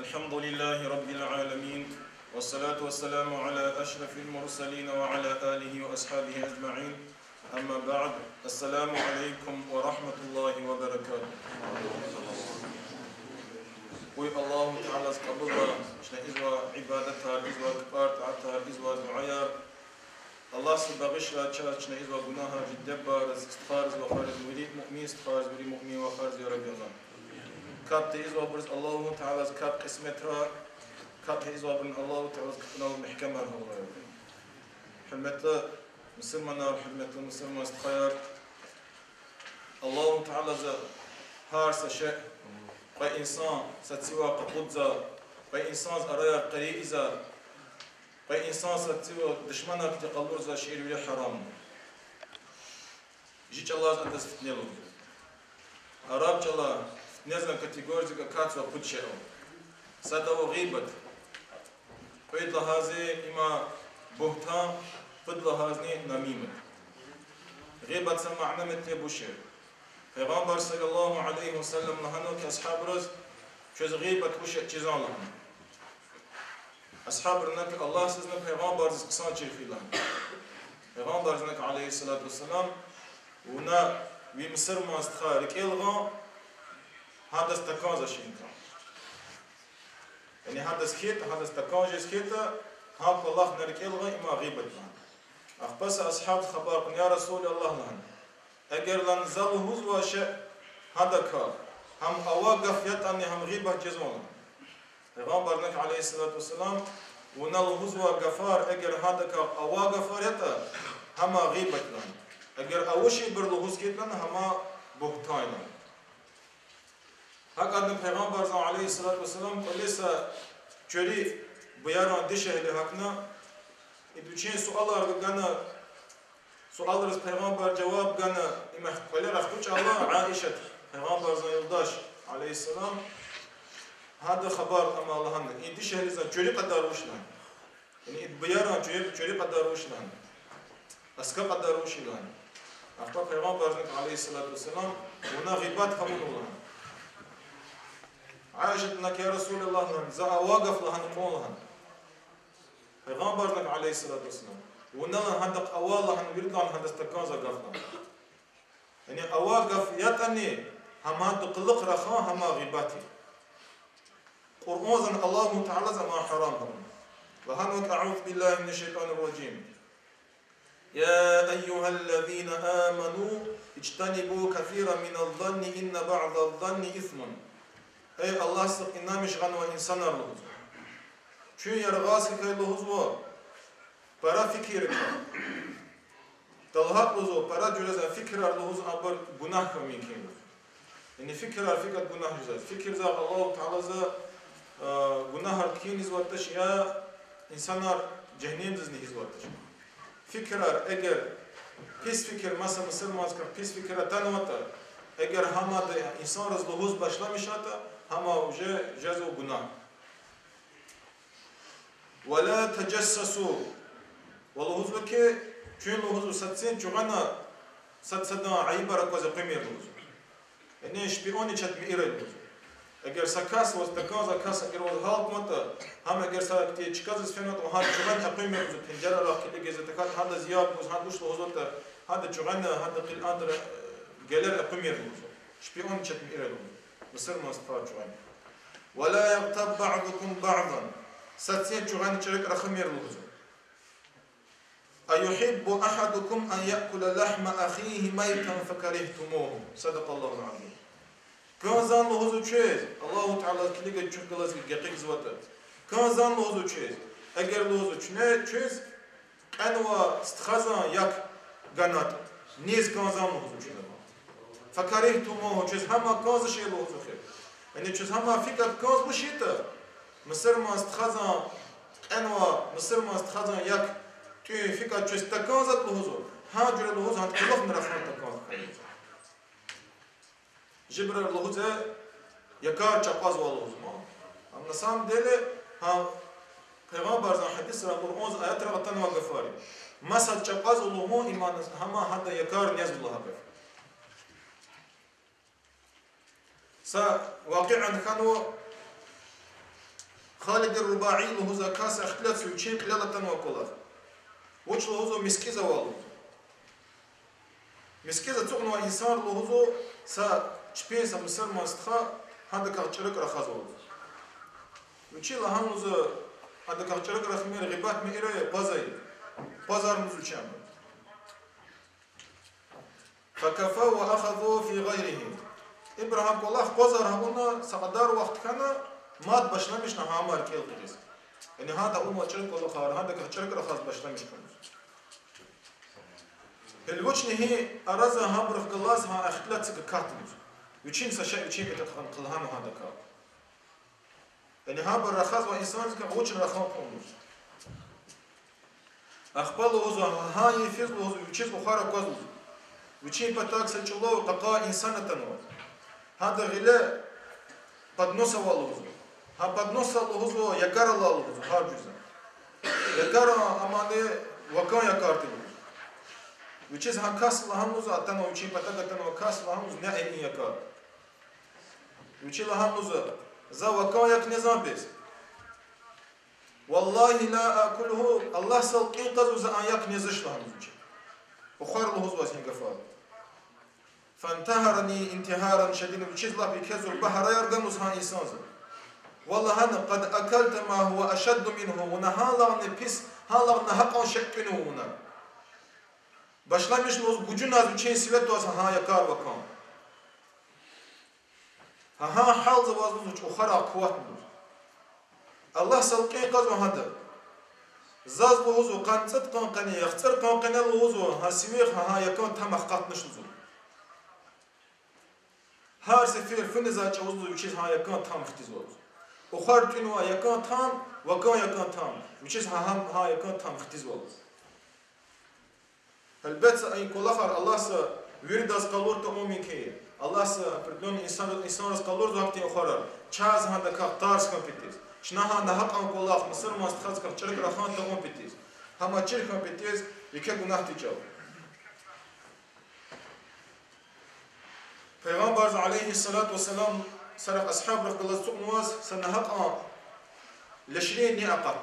الحمد لله رب العالمين والصلاة والسلام على أشرف المرسلين وعلى آله وأصحابه أجمعين أما بعد السلام عليكم ورحمة الله وبركاته وي الله تعالى قبضا شنا إزوا عبادتها إزوا كبارتها إزوا دعايا الله سبغش لا شنا إزوا جناها جدبار استخارز وخارز ولي مؤمن استخارز ولي مؤمن وخارز يا رب الله كاب إزوا برز الله تعالى كاب قسمتها كاب إزوا بن الله تعالى كنا محكمة الله حمته مسلمنا وحمته مسلم استخير الله تعالى هارس شيء باي إنسان ستسوى قبضة باي إنسان أرايا قريئزة باي إنسان ستسوى دشمنك تقلور ذا شيء ولا حرام جيت الله أنت فتنيلو أراب الله فتنيزنا كاتيجوريز كاتوا بتشيء سادة وغيبة فيد لهذه إما بهتان فيد لهذه نميمة غيبة سمعنا مثل بوشير پیغمبر صلی الله علیه و سلم نهانو که اصحاب روز چیز غیبت وش چیزان لهم اصحاب رنک الله سزن پیغمبر از قصان چیفی لهم پیغمبر زنک علیه الصلاة والسلام ونا وی مصر ما استخارك الغا هذا استكازا شينكا يعني هذا سكيت هذا استكاجا سكيتا هاك الله نرك الغا اما غيبت لهم اخبس اصحاب خبر يا رسول الله لهم اگر لنزل هزوا شيء هذا كار هم أواقف يتأني هم غيبة جزونا پیغمبر نك عليه الصلاة والسلام ونال هزوا غفار اگر هذا كار أواقف يتا هم غيبة لن اگر أوشي برلو هزكيت لن هم بهتاين لن هكذا پیغمبر عليه الصلاة والسلام قليسا جري بياران دشه لحقنا إدو چين سؤال أرغانا سؤال رز پیغمبر جواب گنا إما قلی رفتوش الله عائشة پیغمبر زایلداش عليه السلام هذا خبر أما الله هن إن دي شهر إذا جري قدر وشلان يعني بياران جري قدر وشلان أسكاب قدر وشلان أخطأ پیغمبر عليه الصلاة والسلام ونا غيبات همون الله عائشة إنك يا رسول الله زا واقف لهن قول لهن پیغمبر عليه الصلاة والسلام ونلا هندق أوالا هن ويردان هند استكازا قفنا يعني أواقف يتني هما تقلق رخا هما غيباتي قرآن الله تعالى ما حرامهم وهنوك أعوذ بالله من الشيطان الرجيم يا أيها الذين آمنوا اجتنبوا كثيرا من الظن إن بعض الظن إثم أي الله سق إنا مش غنوى إنسان الرهز شو يرغاسك الرهز para fikir talhat lozo para julaza fikrar lozo abar günah kaminkin yani fikrar fikat günah julaza fikir za Allah Teala za günah harkin izvataş ya insanlar cehennem dizni izvataş fikrar eğer pis fikir masa Müslümanlar pis fikra tanımata eğer hamad insan razlohoz başlamış ata hama uje jazo günah ولا تجسسوا والله هو كي شنو هو ستين جوانا ستنا عيبة ركوز قمير لوز إني شبيوني شد ميرة لوز أجر سكاس واستكازا كاس أجر والهالك متى هم أجر سكتي تشكاز فينات وهذا جوانا قمير لوز تنجرة راح كل جزء تكاد هذا زياد لوز هذا وش لوز هذا جوانا هذا قل أندر جلر قمير لوز شبيوني شد ميرة لوز بصير ما استفاد جوانا ولا يغتاب بعضكم بعضا ستين جوانا شرك رخمير لوز أيحب أحدكم أن يأكل لحم أخيه ميتا فكرهتموه صدق الله العظيم كان زان لهذا شيء الله تعالى كليك تشكلز جقيق زوجته كان زان لهذا شيء أجر لهذا شيء أنوا استخزان يك جنات نيز كان زان لهذا شيء فكرهتموه شيء هما كان شيء لهذا خير يعني شيء هما فكر كان بشيته مصر ما استخزان أنوا مصر ما استخزان يك تي فيك جست تكازت لهزو هاجر لهزو هاد كلف نرفان تكاز جبر لهزو يكار چپاز والهزو ما ام نسام دله ها پیغمبر زن حدیث را قرآن آیات را وطن وقفاری مسد چپاز لهو ایمان هما هدا يكار نیاز الله بف سا واقعا كانوا Khalid el-Ruba'i لهوزا كاس اختلاف سوچين قلالة وكله وش لهوزو مسكيزة والله مسكيزة تقنوا إنسان لهوزو سا چپين سا مسلمان استخا هذا كارچرك رخازو وچي لهانوزو هذا كارچرك رخمير غيبات مئرة بازار نزو چام فكفوا وأخذوا في غيره إبراهيم والله بازار هنا سقدار وقت كان ماد başlamış na hamar kel qiriz. Yani hada ulma çırık ola khar hada çırık rakhaz başlamış kılmış. Helvochni hi araza habrf glas ha akhlat sık katmış. Üçün sa şey üçün etat qılhan hada ka. Yani haber rakhaz ve insan ka üçün rakhaz olmuş. Akhbal ozu ha yefiz ozu üçün bukhara qoz. Üçün patak selçulo qaqa insanatan. Hada gile подноса валузу. А подноса лузу якара лалузу харжуза. Якара амане вакан якарти. Вичез хакас лаханузу атана учи патагатана вакас лаханузу не ени якар. Вичи лаханузу за вакан як не замбез. Валлахи ла акулху Аллах салқин қазу за аяк не заш лаханузу. Ухар лузу васин гафар. فانتهرني انتهارا شديدا وشيز الله بكذو البحر يرقم وسها إنسان والله أنا قد أكلت ما هو أشد منه ونهالا نبيس هالا نهقا شكنه هنا başlamış o gücün az için sivet olsa ha yakar bakan ha hal zavazlı uç okhara kuvvet Allah salqin qaz hada zaz bu huzu qantsat qanqani yaxtar qanqanal huzu hasiwi ha yakon tam qatnış huzu her sefer fınıza çavuzlu uçiz ha yakın tam ihtiz olur. Okhar tünwa yakın tam, vakan yakın tam. Uçiz ha yakın tam ihtiz olur. Elbette ay kolafar Allah'sa virdas kalor tamamen ki. Allah'sa pardon insan kalor vakti okhara. Çaz handa ka tars kompetiz. Şnaha da hak an kolaf Mısır mastkhaz ka çırık rahan tamam petiz. Hama çırık kompetiz iki günah ticav. Peygamber aleyhissalatu vesselam sarf ashab rakılası tuğmaz sanahaq'a leşreyn ni aqat.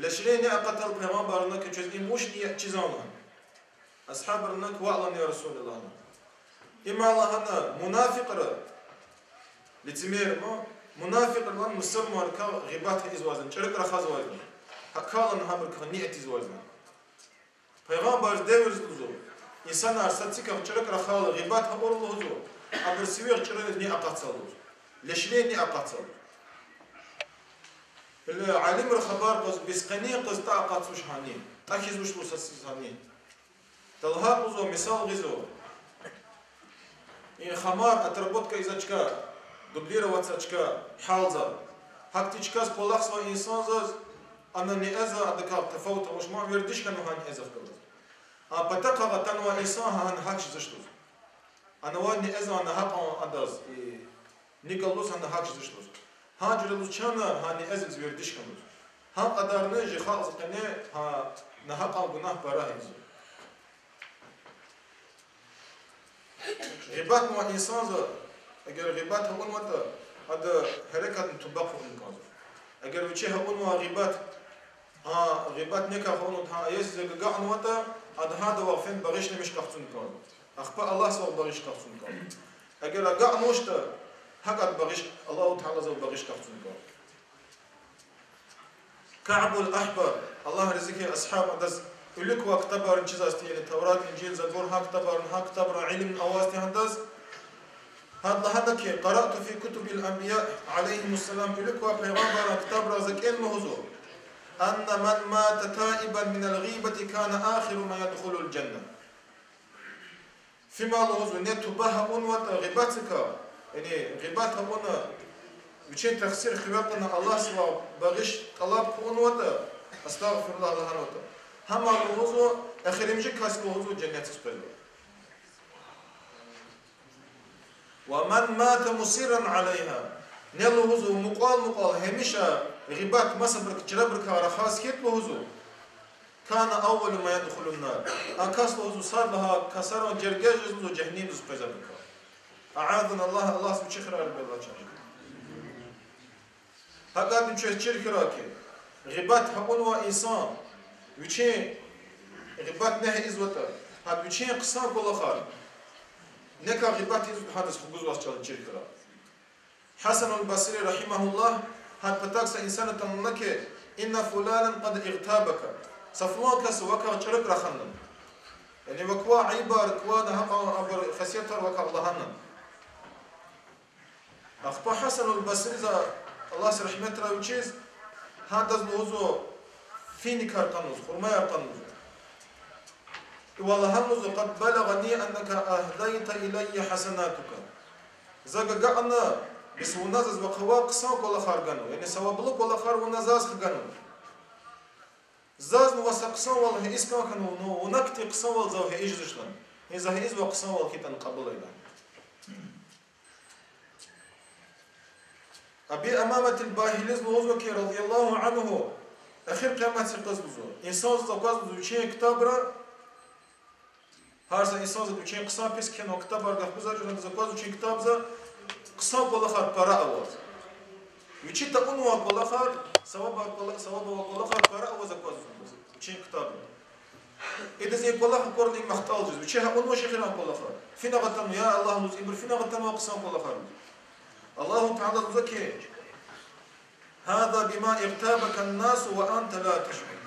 Leşreyn ni aqatal peygamberine ki çözgün muş ni çizanı. Ashablarına wa'lan ya Resulullah. İma Allah'ına münafıkları litimir mu? Münafıklar Müslüman ka gıbat izvazın çırık rakhaz vazın. Hakalan hamur ka niyet izvazın. Peygamber devirz uzun. İnsanlar satsıkak çırık rakhalı gıbat haburlu huzu. Amr sivir çırık ni aqat salur. Leşleyn ni aqat salur. Alim rkhabar qız bisqani qız taqat sushani. Akiz mush musassizani. Talha huzu misal gizu. И хамар отработка изачка, дублироваться халза. Хактичка с полахсва инсанза, она не эза, а декап тафаута ушма вердишка нухан эза в калаз. А потакава танва инсан хан хакш заштуз. Она ва не эза на хапа андаз и никалус хан хакш заштуз. Хан журалус чана хан не эза вердишка нуз. Хан адарны жихал зqane ха на хапа гунах барахиз. غيبات مع إنسان أجر غيبات هون وتا هذا حركة تطبق في الإنكاز أجر وجه هون وغيبات غيبات نكا هون وتا يس جعن وتا هذا واقفين بغيش مش كفتون كان أخبار الله سوى بغيش كفتون كان أجر جعن وشتا هكذا بغيش الله تعالى زو بغيش كفتون كان كعب الأحبر الله رزقه أصحاب أدز ülük vaktabarın çizastiyeli Tevrat, İncil, Zabur, haktabarın ilim avasti handaz. Hadda ki qara'tu fi kutubil anbiya aleyhimussalam ülük ve peygamberin kitabı razık ilmuhuzu. Anna man mâte taiben minel gîbeti kâne âkhiru men yedhulul cennet. Fima luhuzu ne tubaha unvata gîbatika. Yani gîbata una bütün taksir xivakına Allah sıva bağış talab unvata. Estağfirullah Allah'ın vata. هم الوضوء آخر مجيء كاسب الوضوء جنة تسبله ومن مات مصيرا عليها نل الوضوء مقال همشة غيبات ما صبرك جربك على خاص كيت الوضوء كان أول ما يدخل النار أكاس الوضوء صار لها كسر وجرجاج الوضوء جهنم تسبله أعاذنا الله سبحانه وتعالى الله هقاد نشوف شرك راكي غيبات هقول وإنسان وشين غيبات نهي إزوتا هاد وشين قصان كل خال نكا غيبات إزوت حادث خبوز واسطال شرك را حسن البصري رحمه الله هاد بتاكس إنسان تمنك إن فلانا قد اغتابك صفوان كس وكا شرك رخنن يعني وكوا عيبار كوا نهقا أبر خسيتر وكا اللهنن أخبا حسن البصري الله سرحمة راوچيز هذا الوضوء فيني كارتنوز خرما يرتنوز والله هنوز قد بلغني أنك أهديت إلي حسناتك زاقا قعنا بس ونازز وقوا قصاق ولا خارقانو يعني سوابلوك ولا خار ونازاز خقانو زاز نواسا قصان والله إسكا كانو ونكتي قصان والزاو هي إجزشلن إذا هي إزوا قصان والكيتان قبل إلان أبي أمامة الباهليز نوزوكي رضي الله عنه أخير قيامات سيقزبزو إنسان زاقزبزو چين كتابرا هارسا إنسان زاقزبزو چين قصان بيس كنو كتابر قفبزا جنب زاقزبزو چين كتابزا قصان قولخار برا أواز وچي تقنوا قولخار سوابا قولخار برا أواز زاقزبزو چين كتابرا إذا زي قولخار قرني مختال جز وچي هقنوا شخيران قولخار فينا غتنو يا الله نوز إبر فينا غتنو قصان قولخار الله تعالى ذكي هذا بما اغتابك الناس وأنت لا تشعر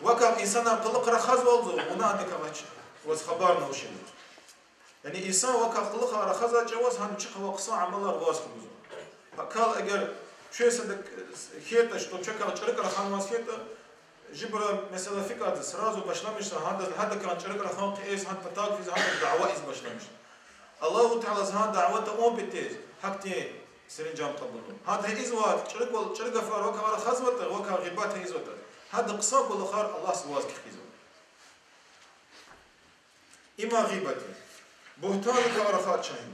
وكم إنسان قلق رخز والزو ونادك وجه وخبرنا وشيء يعني إنسان وكم قلق رخز جواز هنشق وقصا عمل الغاز خمزو قال أجر شو يصدق خيطة شو تشكر شرك رخان واسكيطة جبر مثلا فكرة سرازو بشلمش هذا كان شرك رخان قيس هذا بتاع في هذا الدعوة إز بشلمش الله تعالى زهان دعوته أم بتيز حقتي سرنجام قبلهم هذا إزواج شرق فار وكا خزوة وكا غيبات إزوات هذا قصاب والأخر الله سواز كخيزو إما غيبتي بهتان كعرفات شاهين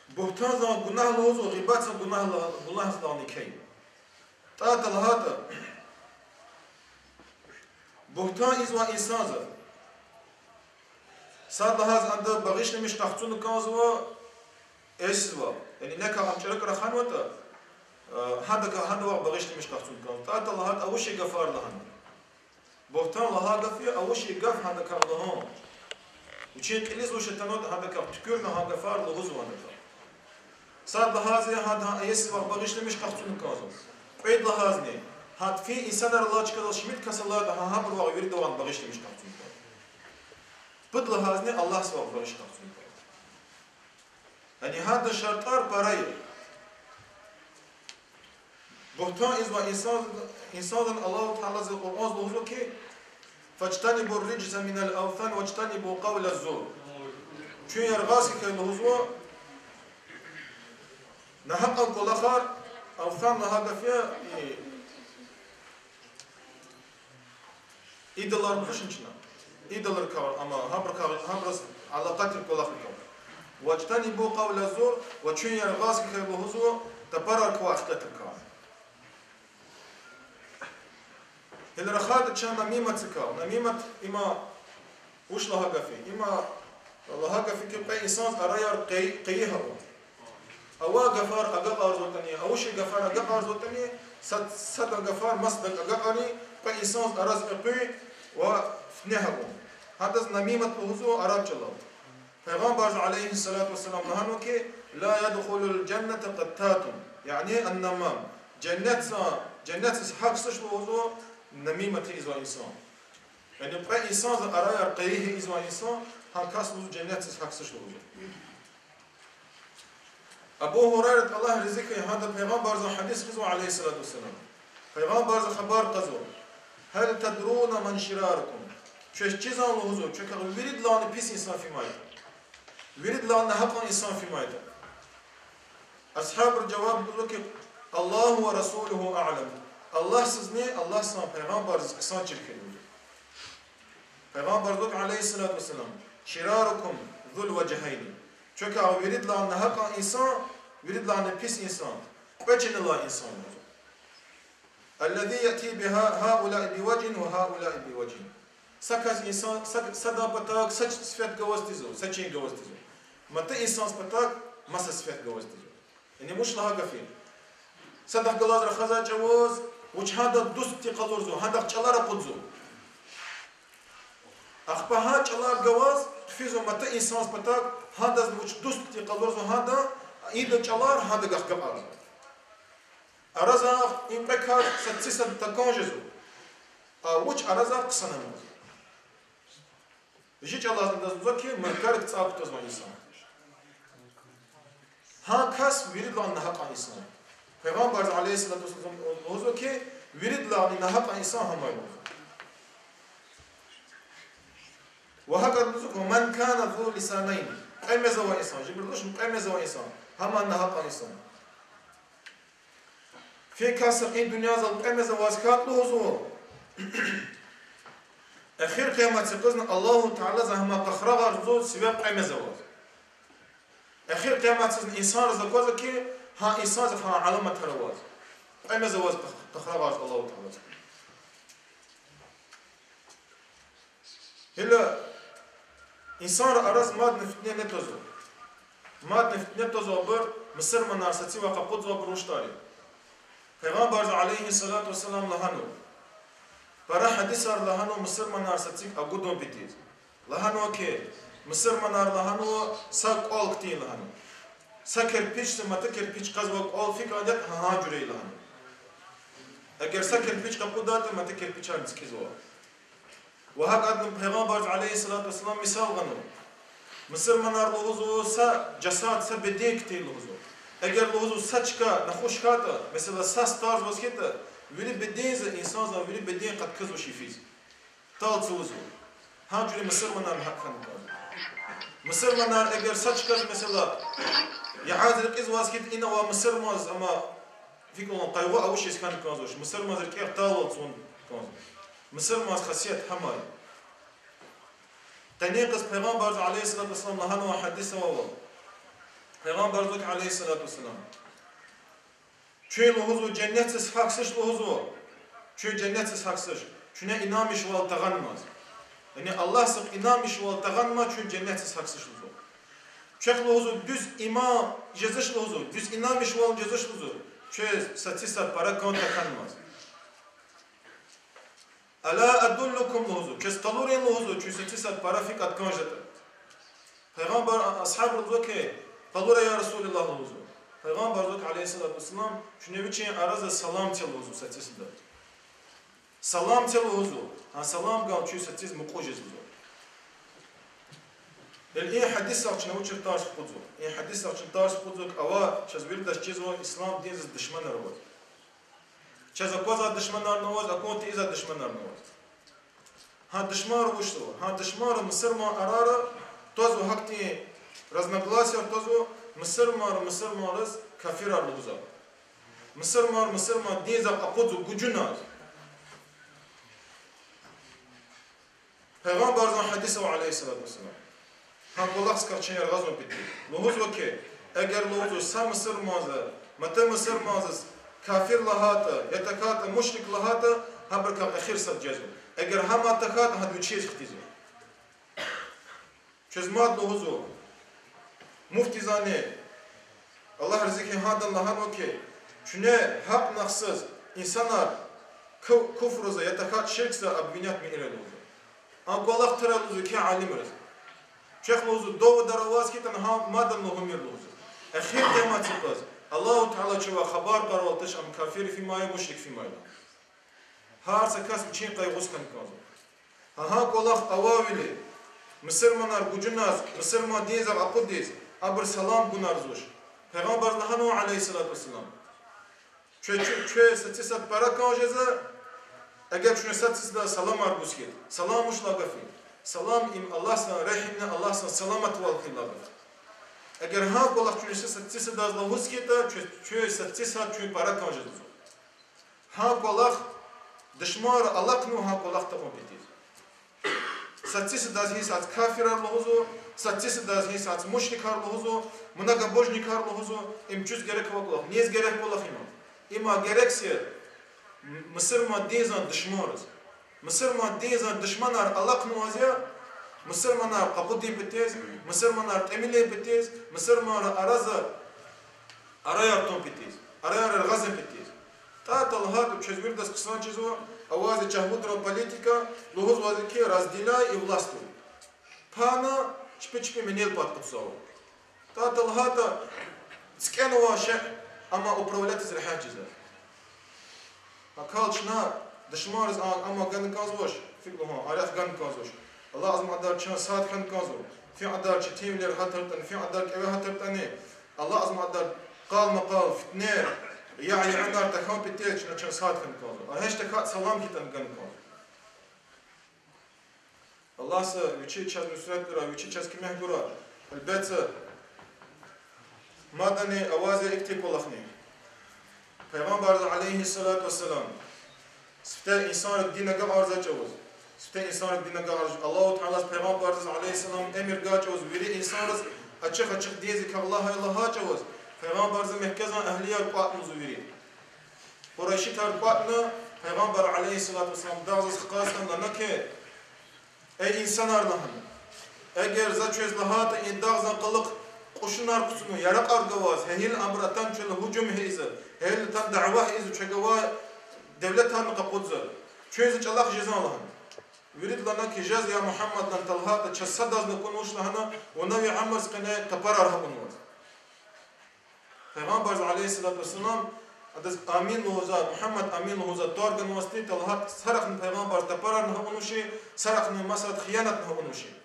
بهتان زمان قناه لوزو غيبات زمان قناه زداني كي تاتا لهذا بهتان إزوا إنسان زد صار لهذا عند بغيش نمش تحتون كازوا إسوا يعني نكا عم شرك رخان وتا هذا وقت بغيش نمش تحتون كازوا تعال لهذا أول شيء غفار لهن بهتان لهذا فيه أول شيء غف هذا كان لهون وشين كليز وش تنود هذا كان تكرنا هذا غفار لغزو هذا صار لهذا إسوا بغيش نمش تحتون كازوا بعد لهذا هاد في إنسان الله كذا شميت كسلا ده هابر وعيرد وان بغيش نمش تحتون بدل هذا الله سوى بغيش تحتون يعني هذا شرطار براي بهتان إذا إنسان الله تعالى زي القرآن ظهره كي فاجتنبوا الرجس من الأوثان واجتنبوا قول الزور شو يرغاسي كالهزوة نحقا كل آخر أوثان هذا فيها إيدلار بخشنشنا إيدلار كار أما هبرس علاقات كل آخر كار واجتنبوا قول الزور وشو يرغاسي كالهزوة تبرر كواختة الكار اللي رخاد تشان نميمة تكاو نميمة إما وش لها قفي إما لها قفي كبقى إنسان أراير قيها أو قفار أقا أرزو تانية أو شي قفار أقا أرزو تانية سد قفار مصدق أقا أري بقى إنسان أرز أقوي وفنها هذا نميمة بهزو أراب جلال فيغنبر عليه الصلاة والسلام نهانو كي لا يدخل الجنة قتات يعني النمام جنة حق سش بهزو نميمة إزوا إنسان يعني بقى إنسان أرايا قريه إزوا إنسان هنكاس بوزو جنات حكسش بوزو أبو هريرة الله رزقه هذا پیغمبر حديث قزو عليه الصلاة والسلام پیغمبر خبر قزو هل تدرون من شراركم شو چیزان لوزو چون که ورد لان پیس إنسان في مايت ورد لان حق إنسان في مايت أصحاب الجواب بيقولوا الله ورسوله أعلم Allah sizni, Allah sana peygamber kısan çirkeliyor. Peygamber diyor aleyhissalatü vesselam şirarukum zul veceheyni. Çünkü virid lan haka insan, virid lan pis insan. Beçin Allah insan. Ellezî yetî biha haulâ biwecin ve haulâ biwecin. Sakaz insan, sada patak, saç sifet gavaztizo, saçın gavaztizo. Mata insan patak, مسا سفيت جواز تجو يعني مش لها قفين صدق جواز رخزا جواز وش هذا دوستي قدرزو هذا چلارا قدزو أخبها چلار جواز فيزو متى إنسان بتاعك هذا وش دوستي قدرزو هذا إذا چلار هذا قخب أرز أرزا إن بكر ستسيس تكونجزو وش أرزا قصنا موز يجي چلار دزوزو كي مركارك تصاب تزمان إنسان ها كاس ويرد لان نحق إنسان پیغمبر علیه الصلاة والسلام موضوع که ورد لانی نحق انسان همای موضوع و هکذا موضوع که من کان ذو لسانین قیمز و انسان جبرلوش قیمز و انسان همان نحق انسان في كاسر این دنیا زل قیمز و اسکات لوزو اخیر قیامت قزن الله تعالی زهما قخرغ رزو سبب قیمز و اخیر قیامت انسان رزقوزه که ها إنسان زفها علامة ترواز أي زواج تخرجات الله تعالى هلا إنسان أرز ماد نفتني نتوزو ماد نفتني نتوزو بر مصر منارستي وقبض وبروشتاري پیغمبر عليه الصلاة والسلام لهانو برا حديثار لهانو مصر منارستي أقودون بيتيز لهانو كي مصر منار لهانو ساق أول كتير لهانو سكر بيش سمته كربيش قزوق أول فيك عندك ها جري لهانو اگر سكر بيش قبودات مته كربيش عندك كزوا وهكذا پیغمبر عليه الصلاة والسلام مثال غنو مصر منار لوزو سا جساد سا بدين كتير لوزو اگر لوزو سچكا نخوش كاتا مثلا سا ستارز واسكتا ويلي بدين زا إنسان زا ويلي بدين قد كزو شيفيز تال توزو ها جري مصر منار حق خنو مصر منار اگر سچكا مثلا يعاد القيز واسكت إنا ومصر ماز أما فيك والله قيوة أول شيء كان كازوش مصر ماز الكير طاول صون كازو مصر ماز خاصية حماي تنيقص پیغمبر عليه الصلاة والسلام لهنا وحديثه والله پیغمبر عليه الصلاة والسلام شو لهوزو جنة سفاكسش لهوزو شو جنة سفاكسش شو إنامش والتغنماز يعني الله سق إنامش والتغنما شو جنة سفاكسش لهوزو شيخ لهوزو düz ima جزش لهوزو düz إنامش وال جزش لهوزو شو ستيسا para كونتا كانماز ألا أدلكم لهوزو كستالورين لهوزو شو ستيسا para فيك أتكونجتا پیغمبر أصحاب لهوزو كي قالوا يا رسول الله لهوزو پیغمبر عليه الصلاة والسلام شو نبيتشين أرز سلام تل لهوزو ستيسا دا سلام تل لهوزو ها سلام قال شو ستيس مقوجز لهوزو الإيه حديث أرشنا وجه تارس خذوا إيه حديث أرشنا تارس خذوا أوا شزبير دش جزوا إسلام دين زد دشمن رواز شز أقوى دشمن نواز أكون تيزا دشمن نواز ها دشمن روشتو ها دشمن مصر ما أرارا توزو حقتي رزمقلاسي توزو مصر ما رز كافر أرلوزا مصر ما دين زد أقوى جوجناز پیغمبر حديثه عليه الصلاة والسلام هم والله سكرتشين يرغزون بدي لهوز وكي اگر لهوز سام مصر مازه متى مصر مازه كافر لهاتا يتكاتا مشرك لهاتا هم بركب اخير صد جزو اگر هم اتكاتا هاد وچيز اختيزو چزمات لهوزو مفتي زاني الله رزقه هذا لهان وكي شنو حق نقصز insanlar kufruza yatakat şirkse abvinat mi ile lehوزو هم والله ترى لهوزو كي عالم رز شيخ لوزو دو درواز كي تنها مادن لهم يلوزو أخير قيامات القاز الله تعالى شوى خبر قرالتش أم كافر في ماي مشرك في ماي هار سكاس بچين قيغوز كان كازو ها والله أواويلي مصر منار بجناز مصر ما ديز أقود ديز أبر سلام بنارزوش پیغمبر نحنو عليه الصلاة والسلام شو ستيسات بركان جزا اگر شو ستيسات سلام أربوس كيد سلام مش لاغفين سلام إم الله سنا رحمنا الله سنا سلامت والخلاب. اگر ها والله شو ستيسات داز لهوس كيدا شو ستيسات شو بركان جزا ها والله دشمار الله كنو ها والله تقوم بيتيز ستيسات داز هي سات كافر لهوزو ستيسات داز هي سات مشرك لهوزو مناغا بوجنيك لهوزو إم جز gerek والله نيز gerek والله إما gerekse Mısır ma dizan düşmanız. Mısır ma dizan düşmanlar Allah knuazya Müslümanlar kapıdi bitiz, Müslümanlar temili bitiz, Müslümanlar arazı arayarton bitiz, arayar gazın bitiz. Ta talhat çözbir das kısan çizu, avazı çahmudra politika, luhuz vaziki razdila i vlastu. Pana çipi menil patkıtsao. Ta talhata скенова ще, ама управляти с рехаджиза. А калчна, дашмарз ама ган казвош, фиклуха, арях ган казвош. Allah azim adar çan saat kan kazo. Fi adar çetimler hatartan, fi adar keve hatartani. Allah azim adar qal maqal fitne. Yani adar takam bitti çan saat kan kazo. Heşte kat salam kitan gan kazo. Allah sa viçi çaz nusret dura, viçi çaz kimeh dura. Elbette madani avazı ikti kolakni. Peygamber aleyhissalatu vesselam sifte insan dine ga arza çavuz. Sifte insan dine ga arza. Allahu Teala Peygamber aleyhissalam emir ga çavuz. Veri insanız açık dizi ki Allah'a çavuz. Peygamber mehkezan ehliyar patmuzu veri. Kureyşi tarpatna Peygamber aleyhissalatu vesselam dağız sıkastan lana ki ey insanlar lahın. Eğer zaçöz lahata dağızan kılık Kuşunlar kusunu yarak argavaz, hehil amratan çöle hücum heizi, hehil tan da'vah heizi, çögava devlet tanı kapudza. Çözi çalak cezan Allah'ın. Yurid lana ki cez ya Muhammed lan talhata çassadazını konuş lahana, o navi amr sıkene kapar arha konuvaz. Peygamber aleyhissalatu vesselam, adas amin luhuza, Muhammed amin luhuza, torgan vasti talhat, sarakın Peygamber tapar arha konuşi, sarakın masad khiyanat arha konuşi.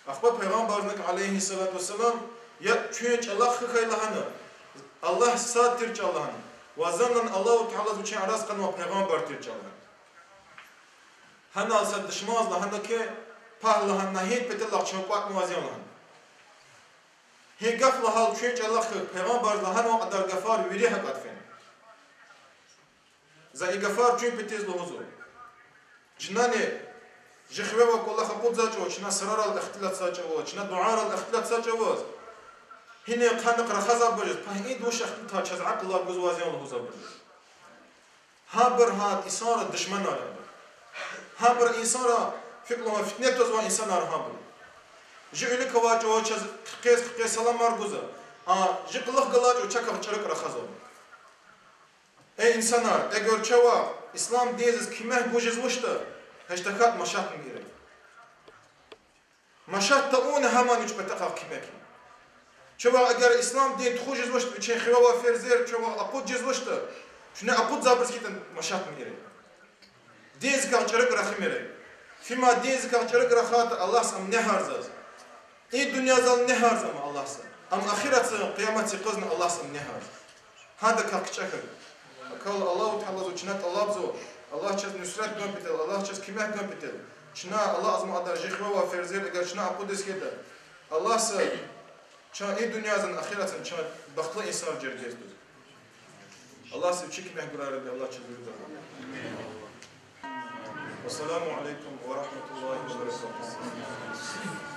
Akba Peygamberlik aleyhissalatu vesselam ya çünkü Allah hıkaylahını Allah saattir çalahını vazanan Allahu Teala için aras kanma Peygamber tir çalahını hana alsa dışmazla hana ki pahlahan nahit betillah çöpat muvaziyanlahını he gafla hal çünkü Allah Peygamberle hana o kadar gafar veri hakat fen zai gafar çünkü betiz luhuzu cinani جخوه وكله خبوط زاجو، چنا سرار الاختلاط زاجو، چنا دعار الاختلاط زاجو. هني قانق رخزا بجد، فهني دوش اختلاط چاز عقل الله جزوازيان لهوزا بجد. هابر هاد إنسان الدشمن على. هابر إنسان فكره فتنة تزوا إنسان على هابر. جعلك واجو چاز قيس سلام مرجوزا. جقلق قلاجو چاكر چرك رخزا. ey insanlar, eğer çava İslam diyesiz kime bujiz vuşta? Heştekat maşat mı gerek? Maşat da onu hemen üç betakaf kime kim? Çava eğer İslam diye tuğujiz vuşta, için xivava ferzer, çava apud jiz vuşta. Şuna apud zabrskitan maşat mı gerek? Diyesiz kahçarık rahim gerek. Fima diyesiz kahçarık rahat Allah sam ne harzaz? İyi dünya zal ne harzam Allah sam? Ama ahiret kıyamet kızın Allah sam ne harz? Hada kahçakır. Kal Allahu Teala zuçnat Allah zo. Allah çaz nusret gönpitel, Allah çaz kimeh gönpitel. Çına Allah azma adar jihva ve ferzer eğer çına apudis kete. Allah sa çına iyi dünyazın ahiretin çına baklı insan cergezdir. Allah sa çikmeh gurarı Allah çaz yurda. Vesselamu aleyküm ve rahmetullahi ve berekatuhu.